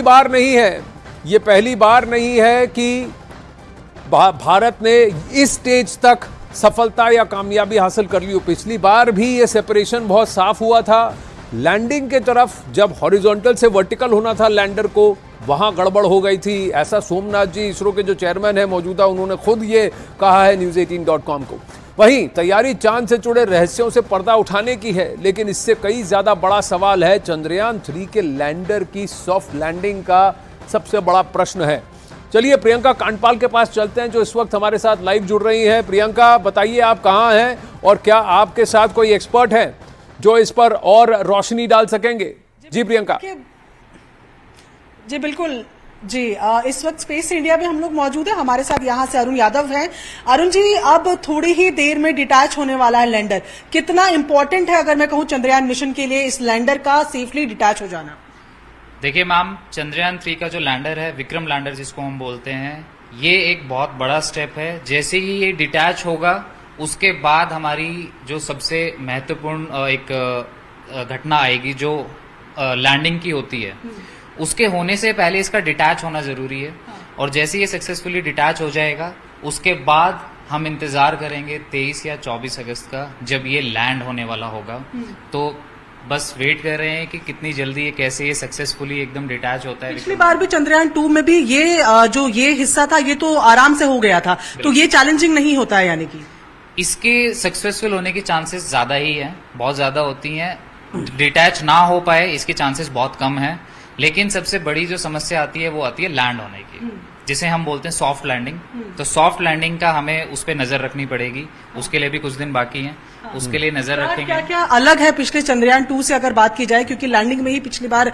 बार नहीं है, ये पहली बार नहीं है कि भारत ने इस स्टेज तक सफलता या कामयाबी हासिल कर ली हो। पिछली बार भी ये सेपरेशन बहुत साफ हुआ था। लैंडिंग के तरफ जब हॉरिजॉन्टल से वर्टिकल होना था लैंडर को, वहां गड़बड़ हो गई थी। ऐसा सोमनाथ जी, इसरो के जो चेयरमैन है मौजूदा, उन्होंने खुद ये कहा है News18.com को। वहीं तैयारी चांद से जुड़े रहस्यों से पर्दा उठाने की है, लेकिन इससे कई ज्यादा बड़ा सवाल है चंद्रयान 3 के लैंडर की सॉफ्ट लैंडिंग का। सबसे बड़ा प्रश्न है। चलिए प्रियंका कांडपाल के पास चलते हैं, जो इस वक्त हमारे साथ लाइव जुड़ रही हैं। प्रियंका, बताइए आप कहां हैं और क्या आपके साथ कोई एक्सपर्ट है जो इस पर और रोशनी डाल सकेंगे? जी प्रियंका। जी बिल्कुल जी, इस वक्त स्पेस इंडिया में हम लोग मौजूद हैं। हमारे साथ यहाँ से अरुण यादव हैं। अरुण जी, अब थोड़ी ही देर में डिटैच होने वाला है लैंडर। कितना इंपॉर्टेंट है, अगर मैं कहूँ, चंद्रयान मिशन के लिए इस लैंडर का सेफली डिटैच हो जाना? देखिए मैम, चंद्रयान 3 का जो लैंडर है, विक्रम लैंडर जिसको हम बोलते हैं, ये एक बहुत बड़ा स्टेप है। जैसे ही ये डिटैच होगा, उसके बाद हमारी जो सबसे महत्वपूर्ण एक घटना आएगी, जो लैंडिंग की होती है, उसके होने से पहले इसका डिटैच होना जरूरी है। और जैसे ये सक्सेसफुली डिटैच हो जाएगा, उसके बाद हम इंतजार करेंगे 23 या 24 अगस्त का, जब ये लैंड होने वाला होगा। तो बस वेट कर रहे हैं कि कितनी जल्दी ये कैसे ये सक्सेसफुली एकदम डिटैच होता है। पिछली बार भी चंद्रयान 2 में भी ये जो ये हिस्सा था, ये तो आराम से हो गया था, तो ये चैलेंजिंग नहीं होता है? यानी कि इसके सक्सेसफुल होने के चांसेस ज्यादा ही हैं, बहुत ज्यादा होती हैं। डिटैच ना हो पाए इसके चांसेस बहुत कम हैं। लेकिन सबसे बड़ी जो समस्या आती है वो आती है लैंड होने की, जिसे हम बोलते हैं सॉफ्ट लैंडिंग। तो सॉफ्ट लैंडिंग का हमें उस पर नजर रखनी पड़ेगी। उसके लिए भी कुछ दिन बाकी हैं, उसके लिए नजर रखेंगे। क्या क्या अलग है पिछले चंद्रयान 2 से अगर बात की जाए, क्योंकि लैंडिंग में ही पिछली बार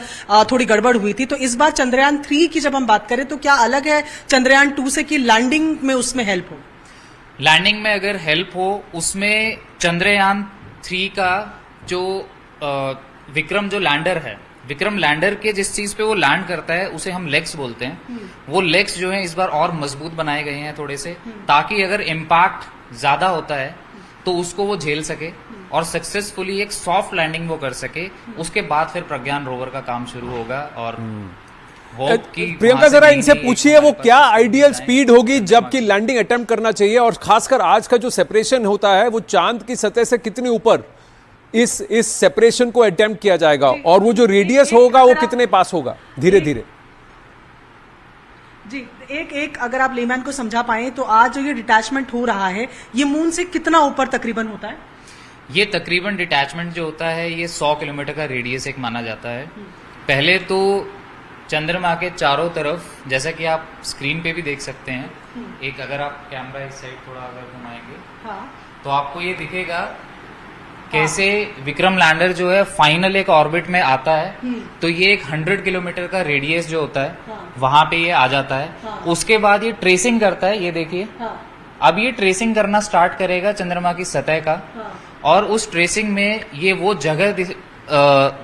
थोड़ी गड़बड़ हुई थी, तो इस बार चंद्रयान 3 की जब हम बात करें तो क्या अलग है चंद्रयान 2 से कि लैंडिंग में उसमें हेल्प हो? लैंडिंग में अगर हेल्प हो, उसमें चंद्रयान 3 का जो विक्रम जो लैंडर है, विक्रम लैंडर के जिस चीज पे वो लैंड करता है, उसे हम लेग्स बोलते हैं। वो लेग्स जो हैं इस बार और मजबूत बनाए गए हैं थोड़े से, ताकि अगर इम्पैक्ट ज्यादा होता है तो उसको वो झेल सके और सक्सेसफुली एक सॉफ्ट लैंडिंग वो कर सके। उसके बाद फिर प्रज्ञान रोवर का काम शुरू होगा। और प्रियंका, जरा इनसे पूछिए वो क्या आइडियल स्पीड होगी जबकि लैंडिंग अटेम्प्ट करना चाहिए, और खासकर आज का जो सेपरेशन होता है वो चांद की सतह से कितनी ऊपर इस सेपरेशन को अटेम्प्ट किया जाएगा, और वो जो रेडियस होगा वो कितने पास होगा धीरे धीरे? जी, एक अगर आप लेमैन को समझा पाए तो आज जो ये डिटैचमेंट हो रहा है, ये मून से कितना ऊपर तकरीबन होता है? ये तकरीबन डिटैचमेंट जो होता है, ये 100 किलोमीटर का रेडियस एक माना जाता है। पहले तो चंद्रमा के चारों तरफ, जैसा कि आप स्क्रीन पे भी देख सकते हैं, एक अगर आप कैमरा इस साइड थोड़ा अगर घुमाएंगे, तो आपको ये दिखेगा कैसे विक्रम लैंडर जो है फाइनल एक ऑर्बिट में आता है। तो ये एक 100 किलोमीटर का रेडियस जो होता है, वहां पे ये आ जाता है। उसके बाद ये ट्रेसिंग करता है, ये देखिए। अब ये ट्रेसिंग करना स्टार्ट करेगा चंद्रमा की सतह का, और उस ट्रेसिंग में ये वो जगह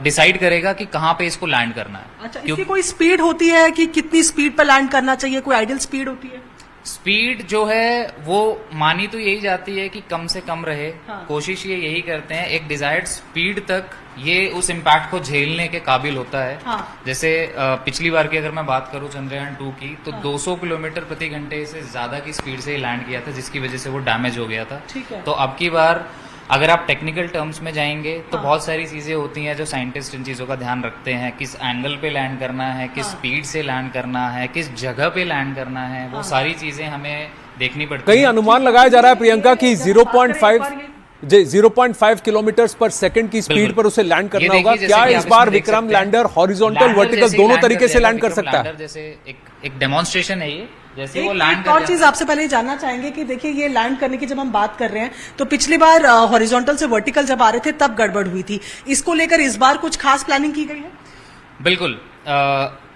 डिसाइड करेगा कि कहाँ पे इसको लैंड करना है। अच्छा, इसकी कोई स्पीड होती है कि कितनी स्पीड पर लैंड करना चाहिए? कोई आइडियल स्पीड होती है? स्पीड जो है वो मानी तो यही जाती है कि कम से कम रहे। कोशिश ये यही करते हैं, एक डिजायर्ड स्पीड तक ये उस इम्पैक्ट को झेलने के काबिल होता है। जैसे पिछली बार की अगर मैं बात करूं चंद्रयान 2 की, तो 200 किलोमीटर प्रति घंटे से ज्यादा की स्पीड से लैंड किया था, जिसकी वजह से वो डैमेज हो गया था। तो अब की बार अगर आप टेक्निकल टर्म्स में जाएंगे तो बहुत सारी चीजें होती हैं जो साइंटिस्ट इन चीजों का ध्यान रखते हैं। किस एंगल पे लैंड करना है, किस स्पीड से लैंड करना है, किस जगह पे लैंड करना है, वो सारी चीजें हमें देखनी पड़ती हैं। कई अनुमान लगाया जा रहा है प्रियंका की 0.5 किलोमीटर पर सेकंड की स्पीड पर उसे लैंड करना होगा। क्या इस बार विक्रम लैंडर हॉरिजॉन्टल वर्टिकल दोनों तरीके से लैंड कर सकता है? जैसे एक डेमोन्स्ट्रेशन है ये, जैसे वो लैंड कर। और चीज आपसे पहले जानना चाहेंगे कि देखिए, ये लैंड करने की जब हम बात कर रहे हैं, तो पिछली बार हॉरिजॉन्टल से वर्टिकल जब आ रहे थे तब गड़बड़ हुई थी। इसको लेकर इस बार कुछ खास प्लानिंग की गई है? बिल्कुल।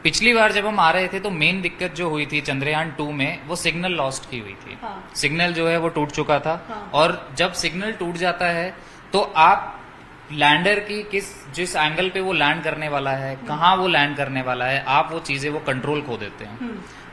पिछली बार जब हम आ रहे थे तो मेन दिक्कत जो हुई थी चंद्रयान 2 में, वो सिग्नल लॉस्ट की हुई थी। सिग्नल जो है वो टूट चुका था। और जब सिग्नल टूट जाता है तो आप लैंडर की जिस एंगल पे वो लैंड करने वाला है, कहाँ वो लैंड करने वाला है, आप वो चीजें वो कंट्रोल खो देते हैं।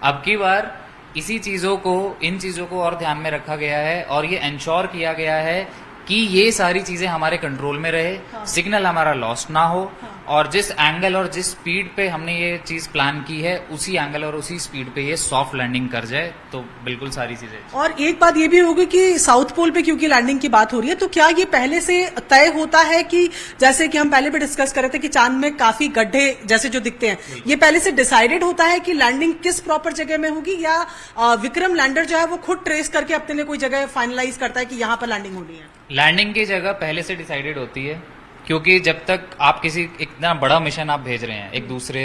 अब की बार इन चीजों को और ध्यान में रखा गया है, और ये इंश्योर किया गया है कि ये सारी चीजें हमारे कंट्रोल में रहे, सिग्नल हमारा लॉस्ट ना हो, और जिस एंगल और जिस स्पीड पे हमने ये चीज प्लान की है उसी एंगल और उसी स्पीड पे ये सॉफ्ट लैंडिंग कर जाए, तो बिल्कुल सारी चीजें। और एक बात ये भी होगी कि साउथ पोल पे क्योंकि लैंडिंग की बात हो रही है, तो क्या ये पहले से तय होता है कि जैसे कि हम पहले भी डिस्कस कर रहे थे कि चांद में काफी गड्ढे जैसे जो दिखते हैं, ये पहले से डिसाइडेड होता है कि लैंडिंग किस प्रॉपर जगह में होगी, या विक्रम लैंडर जो है वो खुद ट्रेस करके अपने लिए कोई जगह फाइनलाइज करता है कि यहाँ पर लैंडिंग होनी है? लैंडिंग की जगह पहले से डिसाइडेड होती है, क्योंकि जब तक आप किसी इतना बड़ा मिशन आप भेज रहे हैं, एक दूसरे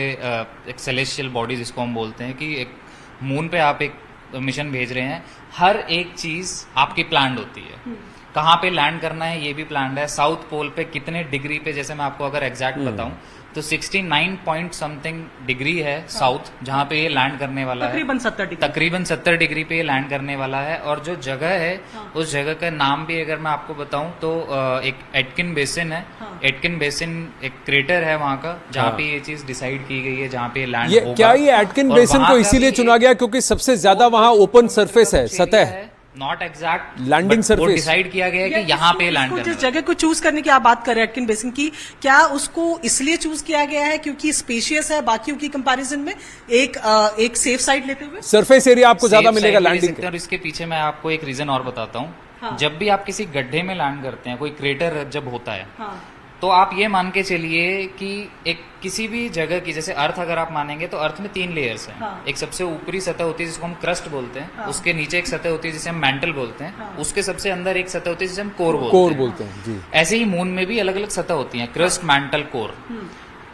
एक सेलेस्टियल बॉडी जिसको हम बोलते हैं, कि एक मून पे आप एक मिशन भेज रहे हैं, हर एक चीज आपकी प्लान्ड होती है। कहाँ पे लैंड करना है ये भी प्लान्ड है, साउथ पोल पे कितने डिग्री पे, जैसे मैं आपको अगर एग्जैक्ट बताऊं तो 69 पॉइंट समथिंग डिग्री है साउथ, जहाँ पे ये लैंड करने वाला है। तकरीबन 70 डिग्री पे ये लैंड करने वाला है। और जो जगह है उस जगह का नाम भी अगर मैं आपको बताऊं तो एक एटकिन बेसिन है। एटकिन बेसिन एक क्रेटर है वहाँ का, जहाँ पे ये चीज डिसाइड की गई है, जहाँ पे लैंड होगा। क्या ये एटकिन बेसिन को इसीलिए चुना गया क्योंकि सबसे ज्यादा वहाँ ओपन सरफेस है, सतह है, not exact landing surface decide किया गया है कि यहाँ पे लैंड करना है। जिस जगह को चूज करने की आप बात कर रहे हैं एटकिन बेसिन की, क्या उसको इसलिए चूज किया गया है क्योंकि स्पेशियस है बाकियों की कंपैरिजन में, एक सेफ साइड लेते हुए? सरफेस एरिया आपको ज्यादा मिलेगा लैंडिंग। और इसके पीछे मैं आपको एक रीजन और बताता हूँ। जब भी आप किसी गड्ढे में लैंड करते हैं, कोई क्रेटर जब होता है, तो आप ये मान के चलिए कि एक किसी भी जगह की, जैसे अर्थ अगर आप मानेंगे तो अर्थ में 3 लेयर्स हैं। एक सबसे ऊपरी सतह होती है जिसको हम क्रस्ट बोलते हैं, उसके नीचे एक सतह होती है जिसे हम मैंटल बोलते हैं, उसके सबसे अंदर एक सतह होती है जिसे हम कोर बोलते हैं। जी। ऐसे ही मून में भी अलग अलग सतह होती हैं, क्रस्ट, मैंटल, कोर।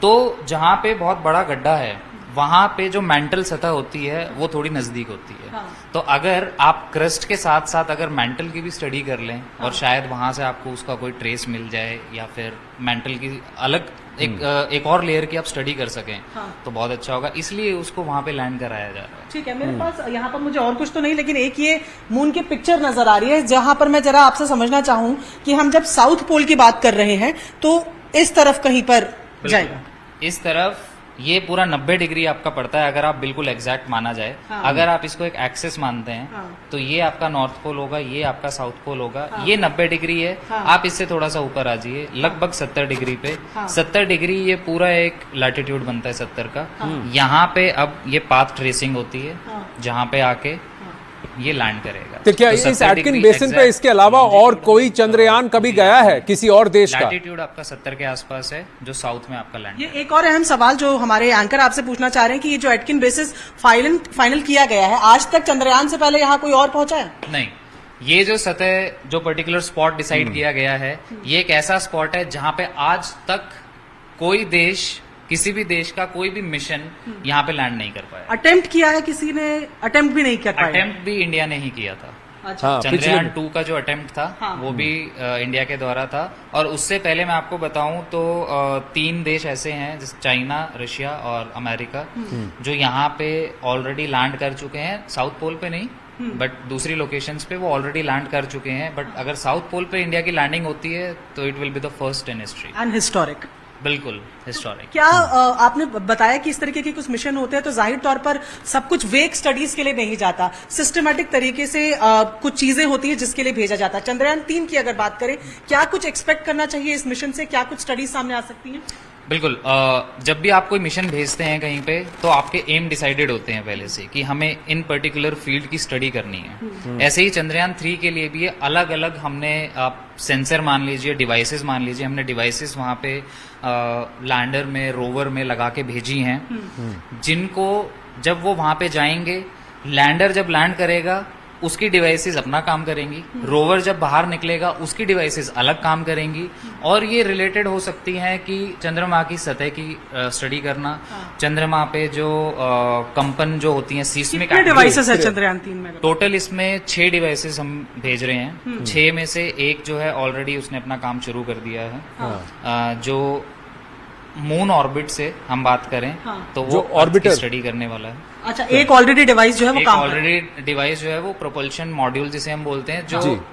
तो जहाँ पे बहुत बड़ा गड्ढा है वहां पे जो मैंटल सतह होती है वो थोड़ी नजदीक होती है। तो अगर आप क्रस्ट के साथ साथ अगर मैंटल की भी स्टडी कर लें और शायद वहां से आपको उसका कोई ट्रेस मिल जाए, या फिर मैंटल की अलग एक और लेयर की आप स्टडी कर सकें, तो बहुत अच्छा होगा। इसलिए उसको वहां पे लैंड कराया जा रहा है। ठीक है, मेरे पास यहाँ पर मुझे और कुछ तो नहीं, लेकिन एक ये मून की पिक्चर नजर आ रही है जहां पर मैं जरा आपसे समझना चाहूँ कि हम जब साउथ पोल की बात कर रहे हैं तो इस तरफ कहीं पर जाएगा, इस तरफ ये पूरा 90 डिग्री आपका पड़ता है, अगर आप बिल्कुल एग्जैक्ट माना जाए। अगर आप इसको एक एक्सेस मानते हैं तो ये आपका नॉर्थ पोल होगा, ये आपका साउथ पोल होगा। ये 90 डिग्री है। आप इससे थोड़ा सा ऊपर आ जाइए, लगभग 70 डिग्री पे। 70 डिग्री ये पूरा एक लैटिट्यूड बनता है 70 का। यहाँ पे अब ये पाथ ट्रेसिंग होती है, जहाँ पे आके ये लैंड करेगा। तो क्या इस एटकिन बेसिन पे इसके अलावा और कोई चंद्रयान कभी गया है किसी और देश का? लैटिट्यूड आपका 70 के आसपास है जो साउथ में आपका लैंड। ये एक और अहम सवाल जो हमारे एंकर आपसे पूछना चाह रहे हैं कि ये जो एटकिन बेसिस फाइनल किया गया है, आज तक चंद्रयान से पहले यहाँ कोई और पहुंचा है? नहीं, ये जो सतह जो पर्टिकुलर स्पॉट डिसाइड किया गया है, ये एक ऐसा स्पॉट है जहाँ पे आज तक कोई देश, किसी भी देश का कोई भी मिशन यहाँ पे लैंड नहीं कर पाया। अटेम्प्ट किया है किसी ने? अटेम्प्ट भी नहीं कर पाया। अटेम्प्ट भी इंडिया ने ही किया था। अच्छा। चंद्रयान 2 का जो अटेम्प्ट था वो भी इंडिया के द्वारा था। और उससे पहले मैं आपको बताऊं तो 3 देश ऐसे हैं, जैसे चाइना, रशिया और अमेरिका, जो यहाँ पे ऑलरेडी लैंड कर चुके हैं। साउथ पोल पे नहीं, बट दूसरी लोकेशंस पे वो ऑलरेडी लैंड कर चुके हैं। बट अगर साउथ पोल पे इंडिया की लैंडिंग होती है तो it will be the first in history and historic. बिल्कुल हिस्टोरिक। क्या आपने बताया कि इस तरीके के कुछ मिशन होते हैं तो जाहिर तौर पर सब कुछ वेक स्टडीज के लिए नहीं जाता, सिस्टमैटिक तरीके से कुछ चीजें होती है जिसके लिए भेजा जाता है। चंद्रयान 3 की अगर बात करें, क्या कुछ एक्सपेक्ट करना चाहिए इस मिशन से? क्या कुछ स्टडीज सामने आ सकती हैं? बिल्कुल। जब भी आप कोई मिशन भेजते हैं कहीं पे, तो आपके एम डिसाइडेड होते हैं पहले से कि हमें इन पर्टिकुलर फील्ड की स्टडी करनी है। ऐसे ही चंद्रयान 3 के लिए भी अलग अलग हमने, आप सेंसर मान लीजिए, डिवाइसेस मान लीजिए, हमने डिवाइसेस वहाँ पे लैंडर में, रोवर में लगा के भेजी हैं, जिनको जब वो वहाँ पे जाएंगे, लैंडर जब लैंड करेगा उसकी डिवाइसेस अपना काम करेंगी, रोवर जब बाहर निकलेगा उसकी डिवाइसेस अलग काम करेंगी। और ये रिलेटेड हो सकती हैं कि चंद्रमा की सतह की स्टडी करना, चंद्रमा पे जो कंपन जो होती हैं, सीस्मिक डिवाइसेस है चंद्रयान 3 में? टोटल इसमें 6 डिवाइसेस हम भेज रहे हैं। 6 में से एक जो है ऑलरेडी उसने अपना काम शुरू कर दिया है। जो मून ऑर्बिट से हम बात करें तो वो ऑर्बिटर स्टडी करने वाला है। अच्छा, एक ऑलरेडी डिवाइस जो है वो काम, ऑलरेडी डिवाइस जो है वो प्रोपल्शन मॉड्यूल जिसे हम बोलते हैं, जो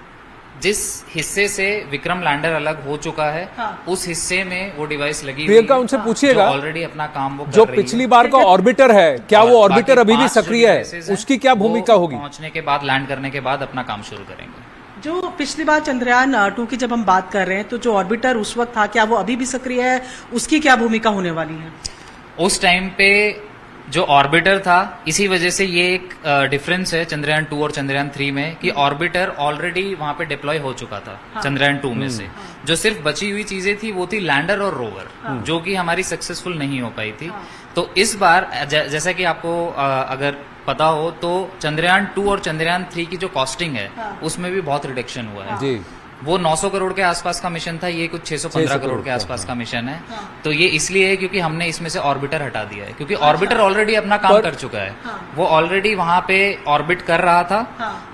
जिस हिस्से से विक्रम लैंडर अलग हो चुका है, उस हिस्से में वो डिवाइस लगी। प्रियंका, उनसे पूछिएगा ऑलरेडी अपना काम वो जो पिछली बार का ऑर्बिटर है, क्या वो ऑर्बिटर अभी भी सक्रिय है? उसकी क्या भूमिका होगी? पहुंचने के बाद, लैंड करने के बाद अपना काम शुरू करेंगे। जो पिछली बार चंद्रयान 2 की जब हम बात कर रहे हैं तो जो ऑर्बिटर उस वक्त था, क्या वो अभी भी सक्रिय है? उसकी क्या भूमिका होने वाली है? उस टाइम पे जो ऑर्बिटर था, इसी वजह से ये एक डिफरेंस है चंद्रयान 2 और चंद्रयान 3 में कि ऑर्बिटर ऑलरेडी वहां पे डिप्लॉय हो चुका था चंद्रयान 2 में से। जो सिर्फ बची हुई चीजें थी वो थी लैंडर और रोवर, जो कि हमारी सक्सेसफुल नहीं हो पाई थी। तो इस बार जैसा कि आपको अगर पता हो तो चंद्रयान 2 और चंद्रयान 3 की जो कॉस्टिंग है उसमें भी बहुत रिडक्शन हुआ है। जी, वो 900 करोड़ के आसपास का मिशन था, ये कुछ 615 करोड़ के आसपास का मिशन है। तो ये इसलिए है क्योंकि हमने इसमें से ऑर्बिटर हटा दिया है, क्योंकि ऑर्बिटर ऑलरेडी अपना काम कर चुका है। वो ऑलरेडी वहां पे ऑर्बिट कर रहा था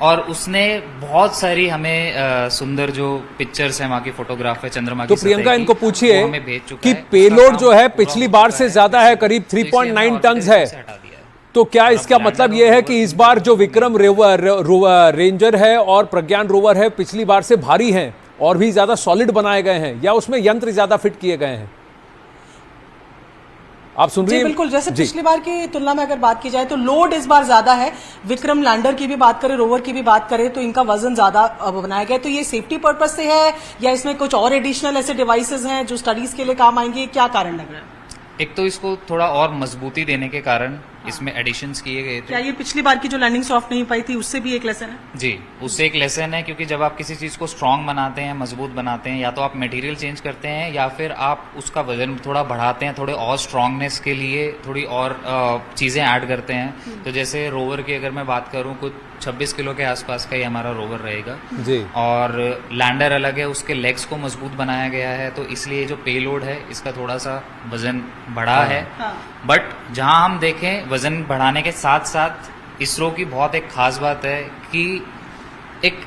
और उसने बहुत सारी हमें सुंदर जो पिक्चर्स है, वहां की फोटोग्राफ है चंद्रमा की तो प्रियंका सतह की, इनको पूछिए वो हमें भेज चुका कि है। पेलोड उसका जो है काम पिछली पूरा बार हो से चुका ज्यादा है, करीब तो इसलिए 3.9 हमने टन है। ऑर्बिटर से हटा दिया है। तो क्या इसका मतलब यह है कि इस बार जो विक्रम रेंजर है और प्रज्ञान रोवर है पिछली बार से भारी हैं और भी ज्यादा सॉलिड बनाए गए हैं, या उसमें यंत्र ज्यादा फिट किए गए हैं? आप सुन रही जी हैं? बिल्कुल, जैसे जी। पिछली बार की तुलना में अगर बात की जाए तो लोड इस बार ज्यादा है। विक्रम लैंडर की भी बात करें, रोवर की भी बात करें, तो इनका वजन ज्यादा बनाया गया है। तो ये सेफ्टी पर्पज से है या इसमें कुछ और एडिशनल ऐसे डिवाइसेस हैं जो स्टडीज के लिए काम आएंगे? क्या कारण लग रहा है? एक तो इसको थोड़ा और मजबूती देने के कारण इसमें एडिशंस किए गए थे। क्या ये पिछली बार की जो लैंडिंग सॉफ्ट नहीं पाई थी उससे भी एक लेसन है? जी, उससे एक लेसन है, क्योंकि जब आप किसी चीज को स्ट्रांग बनाते हैं, मजबूत बनाते हैं, या तो आप मटेरियल चेंज करते हैं या फिर आप उसका वजन थोड़ा बढ़ाते हैं, थोड़े और स्ट्रांगनेस के लिए थोड़ी और चीजें ऐड करते हैं। तो जैसे रोवर की अगर मैं बात करूं, कुछ 26 किलो के आसपास का ही हमारा रोवर रहेगा जी। और लैंडर अलग है, उसके लेग्स को मजबूत बनाया गया है, तो इसलिए जो पेलोड है इसका थोड़ा सा वजन बढ़ा है। बट जहां हम देखें वजन बढ़ाने के साथ साथ इसरो की बहुत एक खास बात है कि एक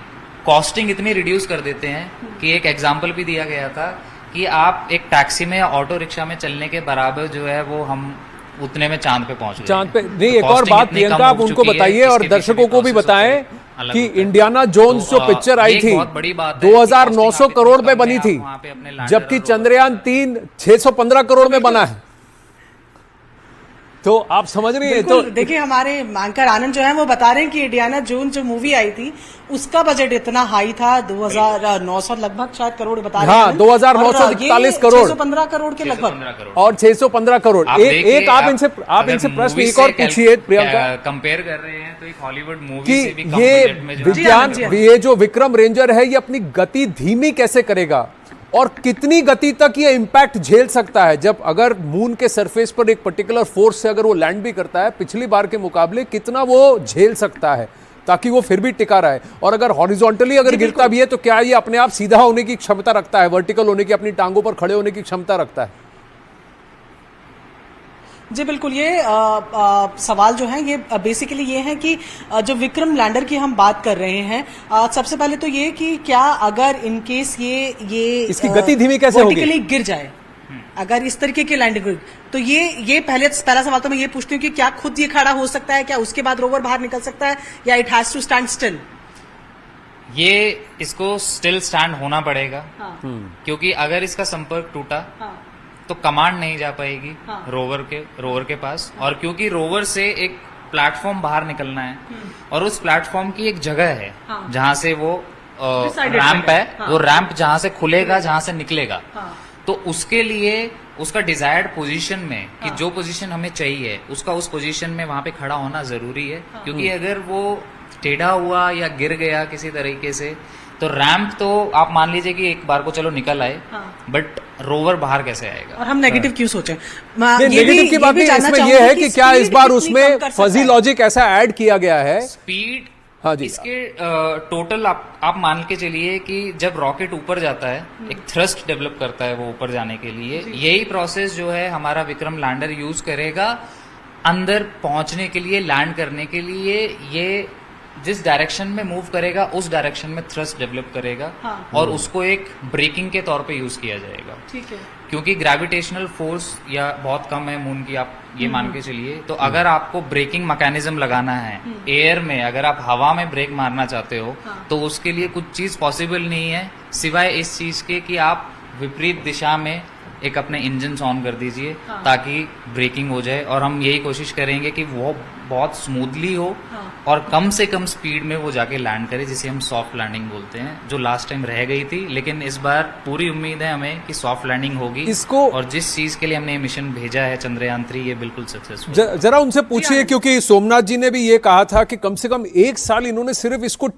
कॉस्टिंग इतनी रिड्यूस कर देते हैं कि एक एग्जाम्पल भी दिया गया था कि आप एक टैक्सी में या ऑटो रिक्शा में चलने के बराबर जो है वो हम उतने में चांद पे पहुंच गए। चांद पे नहीं, तो एक और costing बात इतनी कम प्रियंका आप हो उनको चुकी है, बताइए और इसके पीछे दर्शकों को भी process बताएं अलग कि होता है। इंडियाना जोन्स जो तो, पिक्चर आई ये थी बहुत बड़ी बात है कि 2900 costing करोड़ आप में इतनी बनी कम थी, है, आप वहाँ पे अपने लैंडर जबकि और रोवर चंद्रयान 3 615 करोड़ में बना है। तो आप समझ रही है? तो बिल्कुल, देखिए हमारे एंकर आनंद जो है वो बता रहे हैं कि इंडियाना जोन जो मूवी आई थी उसका बजट इतना हाई था, 2900 लगभग शायद करोड़ बता रहे हैं। हाँ, 2941 करोड़। 615 करोड़ के लगभग 615 करोड़। और 615 करोड़। आप एक देखिए, आप इनसे अगर प्रश्न मूवी एक और से पूछिए प्रियंका कंपेयर कर रहे हैं तो एक हॉलीवुड मूवी कि से भी कम ये बजट में जो है विज्ञान, जी हाँ। ये जो विक्रम रेंजर है ये अपनी गति धीमी कैसे करेगा और कितनी गति तक ये इंपैक्ट झेल सकता है? जब अगर मून के सरफेस पर एक पर्टिकुलर फोर्स से अगर वो लैंड भी करता है, पिछली बार के मुकाबले कितना वो झेल सकता है ताकि वो फिर भी टिका रहे? और अगर हॉरिजॉन्टली अगर गिरता भी है तो क्या ये अपने आप सीधा होने की क्षमता रखता है, वर्टिकल होने की, अपनी टांगों पर खड़े होने की क्षमता रखता है? जी बिल्कुल, ये सवाल जो है ये बेसिकली ये है कि जो विक्रम लैंडर की हम बात कर रहे हैं, सबसे पहले तो ये कि क्या अगर इनकेस ये इसकी गति धीमी कैसे होगी? वर्टिकली गिर जाए, अगर इस तरीके की लैंडिंग, तो ये पहला सवाल तो मैं ये पूछती हूँ कि क्या खुद ये खड़ा हो सकता है, क्या उसके बाद रोवर बाहर निकल सकता है, या it has to stand still? ये इसको स्टिल स्टैंड होना पड़ेगा, हाँ, क्योंकि अगर इसका संपर्क टूटा हाँ, तो कमांड नहीं जा पाएगी हाँ। रोवर के पास। और क्योंकि रोवर से एक प्लेटफॉर्म बाहर निकलना है और उस प्लेटफॉर्म की एक जगह है हाँ। जहां से वो Decided रैंप जगह, है, हाँ। वो रैंप जहां से खुलेगा, जहां से निकलेगा, हाँ। तो उसके लिए उसका डिजायर्ड पोजीशन में कि हाँ। जो पोजीशन हमें चाहिए उसका उस पोजीशन में वहां पे खड़ा होना जरूरी है। क्योंकि अगर वो टेढ़ा हुआ या गिर गया किसी तरीके से तो रैंप तो आप मान लीजिए कि एक बार को चलो निकल आए, बट रोवर बाहर कैसे आएगा? और हम नेगेटिव क्यों सोचें? नेगेटिव की बात नहीं, इसमें यह है कि क्या इस बार उसमें फजी लॉजिक ऐसा ऐड किया गया है? स्पीड, हाँ जी। इसके टोटल आप मान के चलिए कि जब रॉकेट ऊपर जाता है एक थ्रस्ट डेवलप करता है वो ऊपर जाने के लिए, यही प्रोसेस जो है हमारा विक्रम लैंडर यूज करेगा अंदर पहुंचने के लिए, लैंड करने के लिए। ये जिस डायरेक्शन में मूव करेगा उस डायरेक्शन में थ्रस्ट डेवलप करेगा, हाँ। और उसको एक ब्रेकिंग के तौर पे यूज किया जाएगा। ठीक है, क्योंकि ग्रेविटेशनल फोर्स या बहुत कम है मून की, आप ये मान के चलिए। तो अगर आपको ब्रेकिंग मैकेनिज्म लगाना है एयर में, अगर आप हवा में ब्रेक मारना चाहते हो, तो उसके लिए कुछ चीज पॉसिबल नहीं है सिवाय इस चीज के कि आप विपरीत दिशा में एक अपने इंजन ऑन कर दीजिए ताकि ब्रेकिंग हो जाए, और हम यही कोशिश करेंगे कि वो बहुत स्मूथली हो और कम से कम स्पीड में वो जाके लैंड करे, जिसे हम सॉफ्ट लैंडिंग बोलते हैं, जो लास्ट टाइम रह गई थी। लेकिन इस बार पूरी उम्मीद है हमें कि सॉफ्ट लैंडिंग होगी इसको- और जिस चीज के लिए हमने मिशन भेजा है चंद्रयान 3, ये बिल्कुल सक्सेसफुल। जरा उनसे पूछिए, क्योंकि सोमनाथ जी ने भी ये कहा था कि कम से कम 1 साल इन्होंने सिर्फ इसको